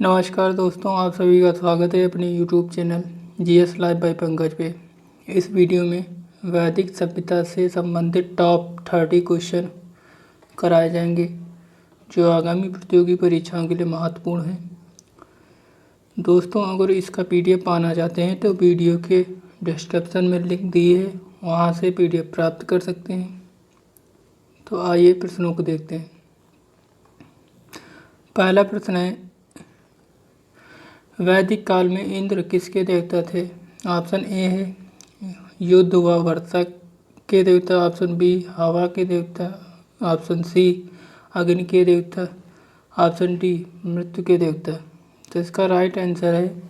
नमस्कार दोस्तों, आप सभी का स्वागत है अपने YouTube channel GS live bye Pankaj पे। इस वीडियो में वैदिक सभ्यता से संबंधित टॉप 30 क्वेश्चन कराए जाएंगे जो आगामी प्रतियोगी परीक्षाओं के लिए महत्वपूर्ण हैं। दोस्तों, अगर इसका PDF पाना चाहते हैं तो वीडियो के डिस्क्रिप्शन में लिंक दिए है, वहाँ से PDF प्राप्त कर सकते हैं। तो आइए प्रश्नों को देखते हैं। पहला प्रश्न है, वैदिक काल में इंद्र किसके देवता थे? ऑप्शन ए है युद्ध व वर्षा के देवता, ऑप्शन बी हवा के देवता, ऑप्शन सी अग्नि के देवता, ऑप्शन डी मृत्यु के देवता। तो इसका राइट आंसर है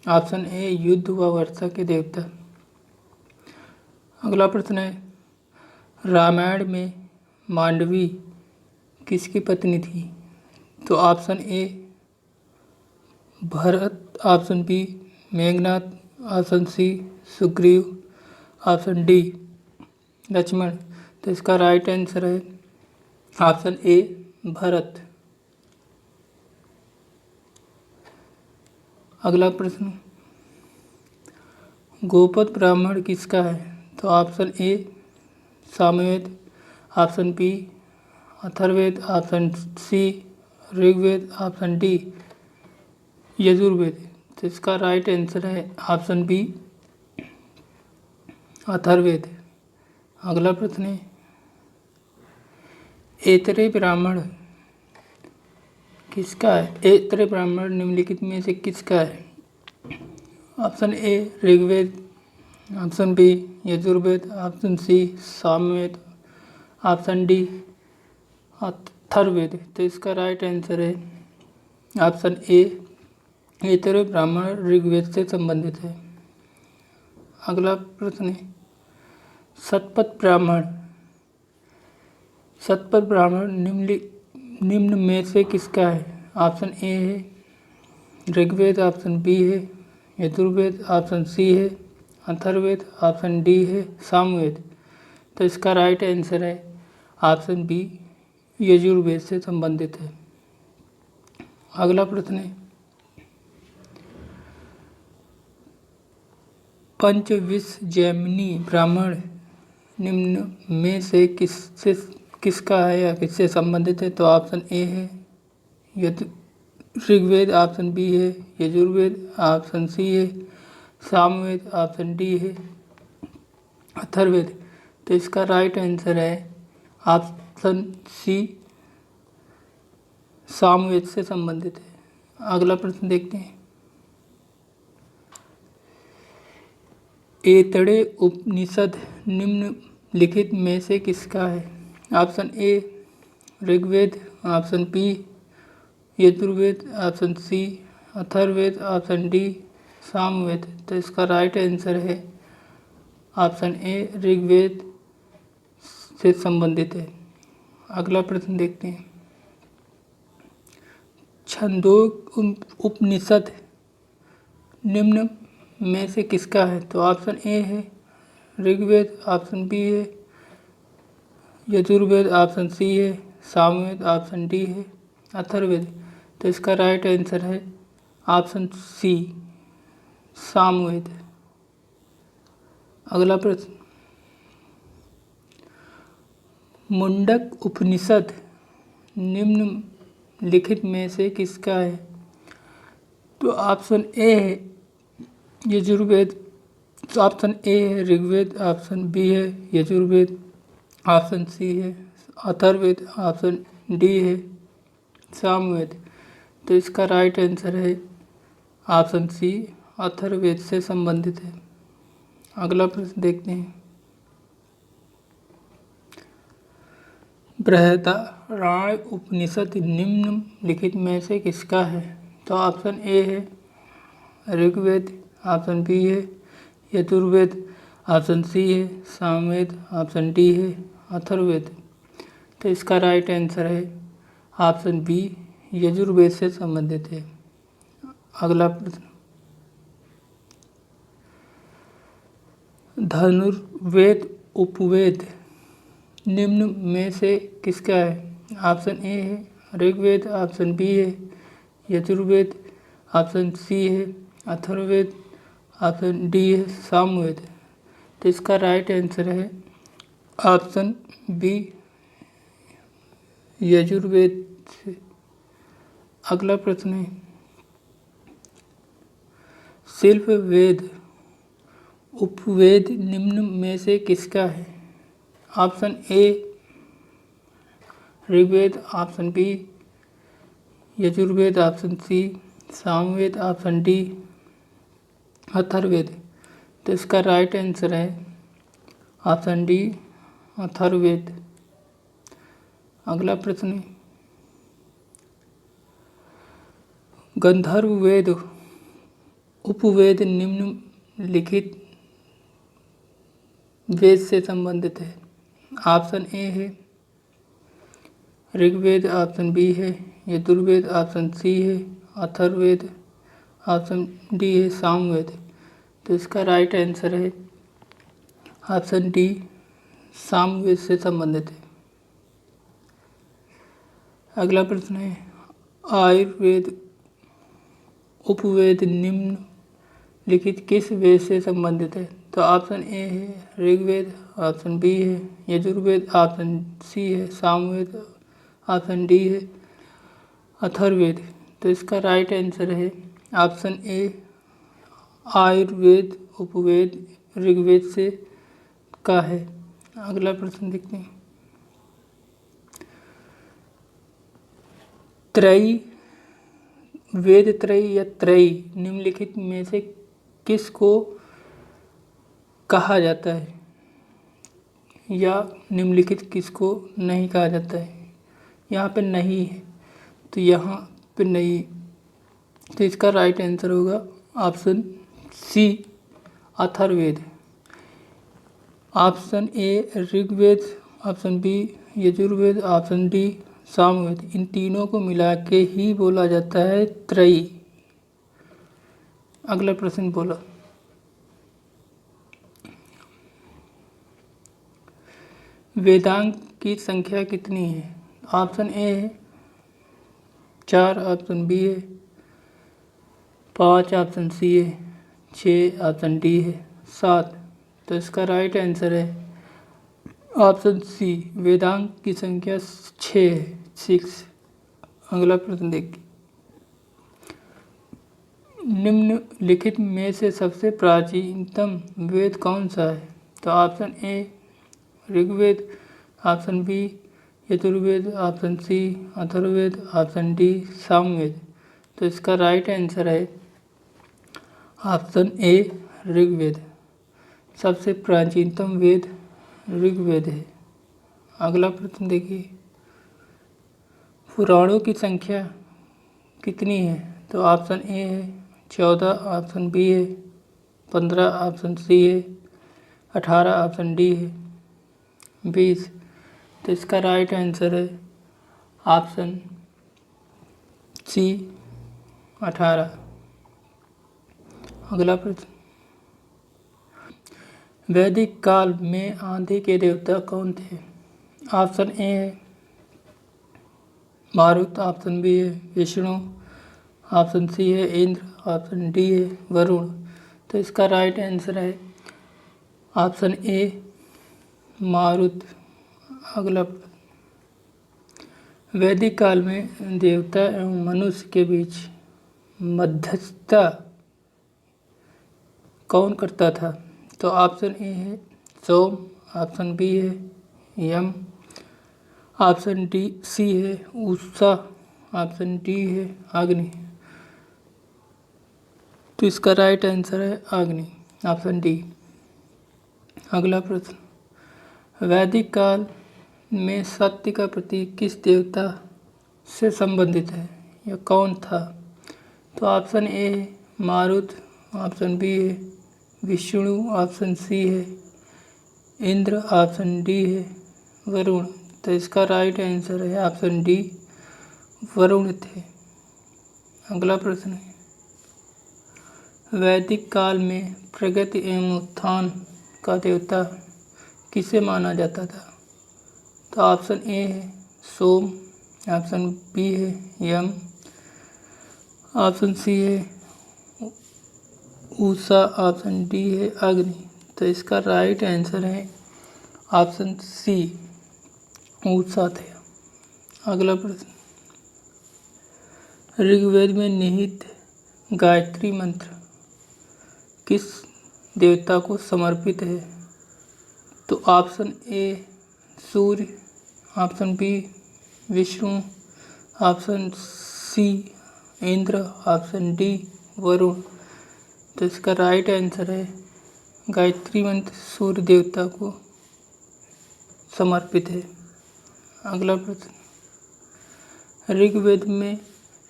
ऑप्शन ए युद्ध व वर्षा के देवता। अगला प्रश्न है, रामायण में मांडवी किसकी पत्नी थी? तो option A Bharat, option B Meghnath, option C Sugriv, option D Lakshman. तो इसका राइट आंसर है ऑप्शन ए भरत। अगला प्रश्न, गोपद ब्राह्मण किसका है? तो option A Samaveda, option B Atharvaveda, option C Rigveda, option D Yajurveda. तो इसका राइट आंसर है ऑप्शन बी अथर्ववेद। अगला प्रश्न है, ऐतरेय ब्राह्मण किसका है? ऐतरेय ब्राह्मण निम्नलिखित में से किसका है? Option A Rigveda, option B Yajurveda, option C Samaveda, option D Atharvaveda. तो इसका राइट आंसर है ऑप्शन ए ऐतरेय ब्राह्मण ऋग्वेद से संबंधित है। अगला प्रश्न है, शतपथ ब्राह्मण निम्न में से किसका है? ऑप्शन ए है ऋग्वेद, ऑप्शन बी है यजुर्वेद, ऑप्शन सी है अथर्ववेद, ऑप्शन डी है सामवेद। तो इसका राइट आंसर है ऑप्शन बी यजुर्वेद से संबंधित है। अगला प्रश्न है, पंचविंशजैमिनी ब्राह्मण निम्न में से किसका है या किससे संबंधित है? तो ऑप्शन ए है ऋग्वेद, ऑप्शन बी है यजुर्वेद, ऑप्शन सी है सामवेद, ऑप्शन डी है अथर्ववेद। तो इसका राइट आंसर है ऑप्शन सी सामवेद से संबंधित है। अगला प्रश्न देखते हैं, ऐतरेय उपनिषद निम्नलिखित में से किसका है? Option A Rigveda, option B Yajurveda, option C Atharvaveda, option D Samaveda. तो इसका राइट आंसर है ऑप्शन ए ऋग्वेद से संबंधित है। अगला प्रश्न देखते हैं, छंदोग्य उपनिषद निम्न में से किसका है? तो ऑप्शन ए है ऋग्वेद, ऑप्शन बी है यजुर्वेद, ऑप्शन सी है सामवेद, ऑप्शन डी है अथर्ववेद। तो इसका राइट आंसर है ऑप्शन सी सामवेद। अगला प्रश्न, मुंडक उपनिषद निम्नलिखित में से किसका है? तो ऑप्शन ए है यजुर्वेद, ऑप्शन ए है ऋग्वेद, ऑप्शन बी है यजुर्वेद, ऑप्शन सी है अथर्ववेद, ऑप्शन डी है सामवेद। तो इसका राइट आंसर है ऑप्शन सी अथर्ववेद से संबंधित है। अगला प्रश्न देखते हैं, बृहदारण्यक उपनिषद निम्नलिखित में से किसका है? तो ऑप्शन ए है ऋग्वेद, ऑप्शन बी है यजुर्वेद, ऑप्शन सी है सामवेद, ऑप्शन डी है अथर्ववेद। तो इसका राइट आंसर है ऑप्शन बी यजुर्वेद से संबंधित है। अगला प्रश्न, धनुर्वेद उपवेद निम्न में से किसका है? ऑप्शन ए है ऋग्वेद, ऑप्शन बी है यजुर्वेद, ऑप्शन सी है अथर्ववेद, ऑप्शन डी है सामवेद। तो इसका राइट आंसर है ऑप्शन बी यजुर्वेद से। अगला प्रश्न है शिल्प वेद उपवेद निम्न में से किसका है? Option A Rigveda, option B Yajurveda, option C Samaveda, option D Atharvaveda. तो इसका राइट आंसर है ऑप्शन डी अथर्ववेद। अगला प्रश्न है गंधर्व वेद उपवेद निम्नलिखित वेद से संबंधित है। ऑप्शन ए है ऋग्वेद, ऑप्शन बी है यजुर्वेद, ऑप्शन सी है अथर्ववेद, ऑप्शन डी है सामवेद। तो इसका राइट आंसर है ऑप्शन डी सामवेद से संबंधित है। अगला प्रश्न है आयुर्वेद उपवेद निम्नलिखित किस वेद से संबंधित है? तो ऑप्शन ए है ऋग्वेद, ऑप्शन बी है यजुर्वेद, ऑप्शन सी है सामवेद, ऑप्शन डी है अथर्ववेद। तो इसका राइट आंसर है ऑप्शन ए आयुर्वेद उपवेद ऋग्वेद से का है। अगला प्रश्न देखते हैं त्रयी वेद त्रयी या त्रयी निम्नलिखित में से किसको कहा जाता है या निम्नलिखित किसको नहीं कहा जाता है? यहाँ पे नहीं है तो यहाँ पे नहीं, तो इसका राइट आंसर होगा option C Atharvaveda. Option A Rigveda, option B Yajurveda, option D Samaveda, इन तीनों को मिला के ही बोला जाता है त्रयी। अगला प्रश्न बोला वेदांग की संख्या कितनी है? ऑप्शन ए है 4, ऑप्शन बी है 5, ऑप्शन सी है 6, ऑप्शन डी है 7। तो इसका राइट आंसर है ऑप्शन सी वेदांग की संख्या 6 है, 6। अगला प्रश्न देखिए निम्नलिखित में से सबसे प्राचीनतम वेद कौन सा है? तो option A Rigveda, option B Yajurveda, option C Atharvaveda, option D Samaveda. तो इसका राइट आंसर है ऑप्शन ए ऋग्वेद। सबसे प्राचीनतम वेद ऋग्वेद है। अगला प्रश्न देखिए पुराणों की संख्या कितनी है? तो ऑप्शन ए है 14, ऑप्शन बी है 15, ऑप्शन सी है 18, ऑप्शन डी है 20। तो इसका राइट आंसर है ऑप्शन सी 18। अगला प्रश्न वैदिक काल में आंधी के देवता कौन थे? ऑप्शन ए है मारुत, ऑप्शन बी है विष्णु, ऑप्शन सी है इंद्र, ऑप्शन डी है वरुण। तो इसका राइट आंसर है ऑप्शन ए मारुत। अगला वैदिक काल में देवता एवं मनुष्य के बीच मध्यस्थता कौन करता था? तो ऑप्शन ए है सोम, ऑप्शन बी है यम, ऑप्शन डी सी है उषा, ऑप्शन डी है अग्नि। तो इसका राइट आंसर है अग्नि, ऑप्शन डी। अगला प्रश्न वैदिक काल में सत्य का प्रतीक किस देवता से संबंधित है या कौन था? तो ऑप्शन ए है मारुत, ऑप्शन बी है विष्णु, ऑप्शन सी है इंद्र, ऑप्शन डी है वरुण। तो इसका राइट आंसर है ऑप्शन डी वरुण थे। अगला प्रश्न है वैदिक काल में प्रगति एवं उत्थान का देवता किसे माना जाता था? तो ऑप्शन ए है सोम, ऑप्शन बी है यम, ऑप्शन सी है उषा, ऑप्शन डी है अग्नि। तो इसका राइट आंसर है ऑप्शन सी उषा थे। अगला प्रश्न, ऋग्वेद में निहित गायत्री मंत्र किस देवता को समर्पित है? तो option A Surya, option B Vishnu, option C Indra, option D Varuna. तो इसका राइट आंसर है गायत्री मंत्र सूर्य देवता को समर्पित है। अगला प्रश्न, ऋग्वेद में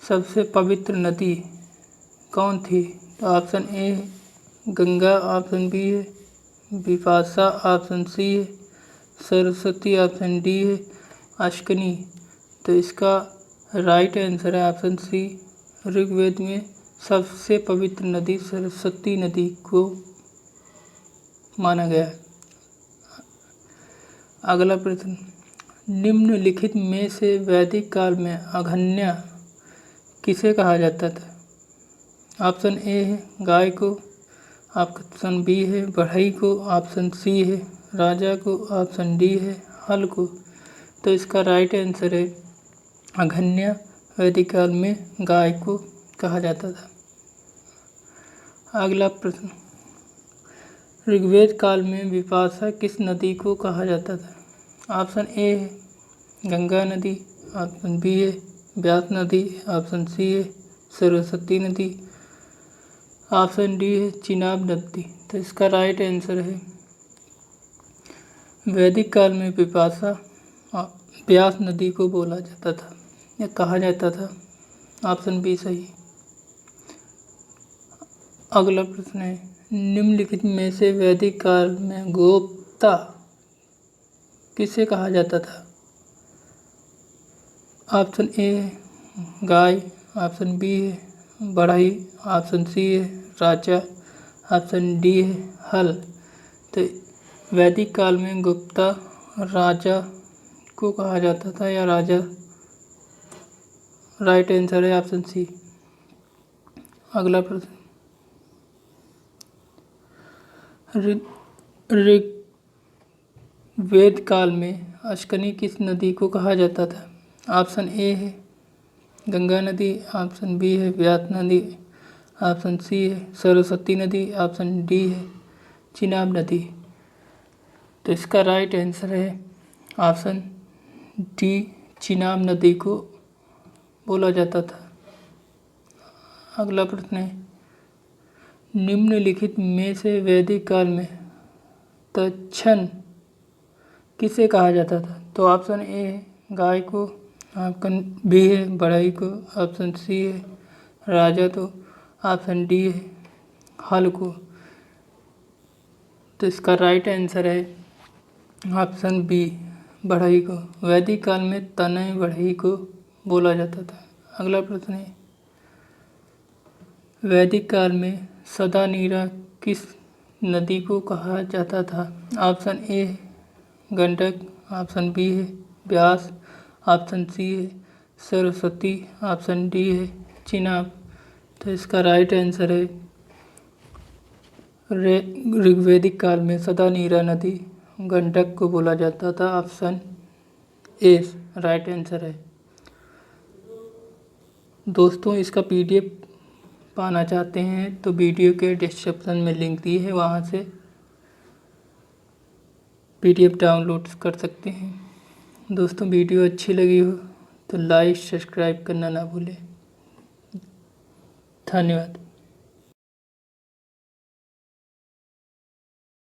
सबसे पवित्र नदी कौन थी? तो ऑप्शन ए है गंगा, ऑप्शन बी है विपाशा, ऑप्शन सी है सरस्वती, ऑप्शन डी है अश्कनी। तो इसका राइट आंसर है ऑप्शन सी, ऋग्वेद में सबसे पवित्र नदी सरस्वती नदी को माना गया है। अगला प्रश्न, निम्नलिखित में से वैदिक काल में अघन्या किसे कहा जाता था? ऑप्शन ए है गाय को, ऑप्शन बी है बढ़ई को, ऑप्शन सी है राजा को, ऑप्शन डी है हल को। तो इसका राइट आंसर है अघन्या वैदिक काल में गाय को कहा जाता था। अगला प्रश्न, ऋग्वेद काल में विपाशा किस नदी को कहा जाता था? ऑप्शन ए है गंगा नदी, ऑप्शन बी है व्यास नदी, ऑप्शन सी है सरस्वती नदी, ऑप्शन डी है चिनाब नदी। तो इसका राइट आंसर है वैदिक काल में विपाशा व्यास नदी को बोला जाता था या कहा जाता था। ऑप्शन बी सही। अगला प्रश्न है, निम्नलिखित में से वैदिक काल में गोप्ता किसे कहा जाता था? ऑप्शन ए है गाय, ऑप्शन बी है बढ़ई, ऑप्शन सी है राजा, ऑप्शन डी है हल। तो वैदिक काल में गुप्ता राजा को कहा जाता था या राजा। राइट आंसर है ऑप्शन सी। अगला प्रश्न, ऋग्वेद काल में अश्कनी किस नदी को कहा जाता था? ऑप्शन ए है गंगा नदी, ऑप्शन बी है व्यास नदी, ऑप्शन सी है सरस्वती नदी, ऑप्शन डी है चिनाब नदी। तो इसका राइट आंसर है ऑप्शन डी, चिनाब नदी को बोला जाता था। अगला प्रश्न है, निम्नलिखित में से वैदिक काल में तक्षण किसे कहा जाता था? तो ऑप्शन ए है गाय को, ऑप्शन बी है बढ़ई को, ऑप्शन सी है राजा, तो ऑप्शन डी है हल को। तो इसका राइट आंसर है ऑप्शन बी, बढ़ई को। वैदिक काल में तनय बढ़ई को बोला जाता था। अगला प्रश्न है, वैदिक काल में सदा नीरा किस नदी को कहा जाता था? ऑप्शन ए है गंडक, ऑप्शन बी है व्यास, ऑप्शन सी है सरस्वती, ऑप्शन डी है चिनाब। तो इसका राइट आंसर है ऋग्वैदिक काल में सदा नीरा नदी गंडक को बोला जाता था। ऑप्शन ए राइट आंसर है। दोस्तों, इसका पीडीएफ पाना चाहते हैं तो वीडियो के डिस्क्रिप्शन में लिंक दी है, वहाँ से पीडीएफ डाउनलोड कर सकते हैं। दोस्तों, वीडियो अच्छी लगी हो तो लाइक सब्सक्राइब करना ना भूलें। धन्यवाद।